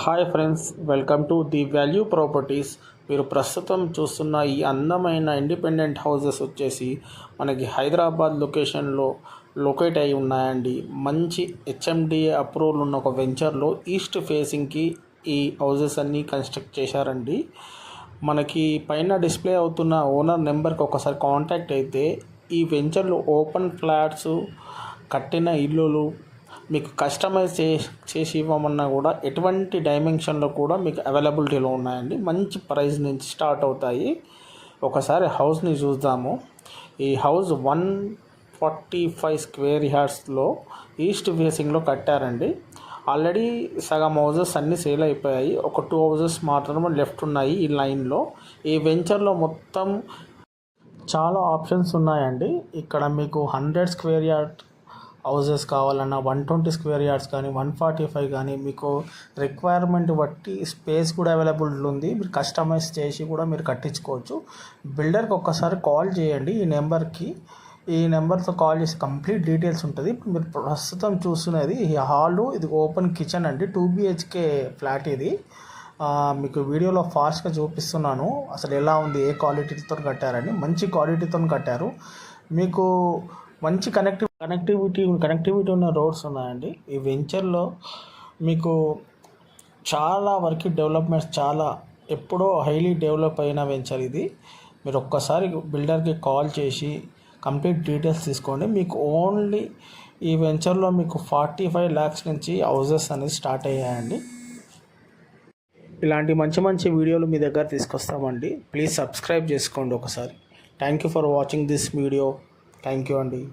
Hi friends, welcome to the value properties. మీరు ప్రస్తుతం చూస్తున్న ఈ అందమైన ఇండిపెండెంట్ హౌసెస్ వచ్చేసి మనకి హైదరాబాద్ లొకేషన్లో లొకేట్ అయి ఉన్నాయండి. మంచి హెచ్ఎండిఏ అప్రూవల్ ఉన్న ఒక వెంచర్లో ఈస్ట్ ఫేసింగ్కి ఈ హౌసెస్ అన్నీ కన్స్ట్రక్ట్ చేశారండి. మనకి పైన డిస్ప్లే అవుతున్న ఓనర్ నెంబర్కి ఒకసారి కాంటాక్ట్ అయితే ఈ వెంచర్లో ఓపెన్ ఫ్లాట్స్, కట్టిన ఇల్లులు మీకు కస్టమైజ్ చేసి ఇవ్వమన్నా కూడా ఎటువంటి డైమెన్షన్లో కూడా మీకు అవైలబిలిటీలో ఉన్నాయండి. మంచి ప్రైస్ నుంచి స్టార్ట్ అవుతాయి. ఒకసారి హౌస్ని చూద్దాము. ఈ హౌస్ 145 స్క్వేర్ యార్డ్స్లో ఈస్ట్ ఫేసింగ్లో కట్టారండి. ఆల్రెడీ సగం హౌజెస్ అన్నీ సేల్ అయిపోయాయి. ఒక 2 హౌజెస్ మాత్రమే లెఫ్ట్ ఉన్నాయి ఈ లైన్లో. ఈ వెంచర్లో మొత్తం చాలా ఆప్షన్స్ ఉన్నాయండి. ఇక్కడ మీకు 100 స్క్వేర్ యార్డ్ హౌజెస్ కావాలన్నా 120 స్క్వేర్ యార్డ్స్ కానీ 145 కానీ మీకు రిక్వైర్మెంట్ బట్టి స్పేస్ కూడా అవైలబుల్ ఉంది. మీరు కస్టమైజ్ చేసి కూడా మీరు కట్టించుకోవచ్చు. బిల్డర్కి ఒక్కసారి కాల్ చేయండి. ఈ నెంబర్తో కాల్ చేసి కంప్లీట్ డీటెయిల్స్ ఉంటుంది. మీరు ప్రస్తుతం చూస్తున్నది ఈ హాలు, ఇది ఓపెన్ కిచెన్ అండి. 2 BHK ఫ్లాట్ ఇది. మీకు వీడియోలో ఫాస్ట్గా చూపిస్తున్నాను అసలు ఎలా ఉంది, ఏ క్వాలిటీతో కట్టారని. మంచి క్వాలిటీతో కట్టారు. మీకు మంచి కనెక్టివిటీ ఉన్న రోడ్స్ ఉన్నాయండి. ఈ వెంచర్లో మీకు చాలా వరకు డెవలప్మెంట్స్, చాలా ఎప్పుడో హైలీ డెవలప్ అయిన వెంచర్ ఇది. మీరు ఒక్కసారి బిల్డర్కి కాల్ చేసి కంప్లీట్ డీటెయిల్స్ తీసుకోండి. మీకు ఓన్లీ ఈ వెంచర్లో మీకు 45 lakhs నుంచి హౌజెస్ అనేది స్టార్ట్ అయ్యాయండి. ఇలాంటి మంచి వీడియోలు మీ దగ్గర తీసుకొస్తామండి. ప్లీజ్ సబ్స్క్రైబ్ చేసుకోండి ఒకసారి. Thank you for watching this video. Thank you అండి.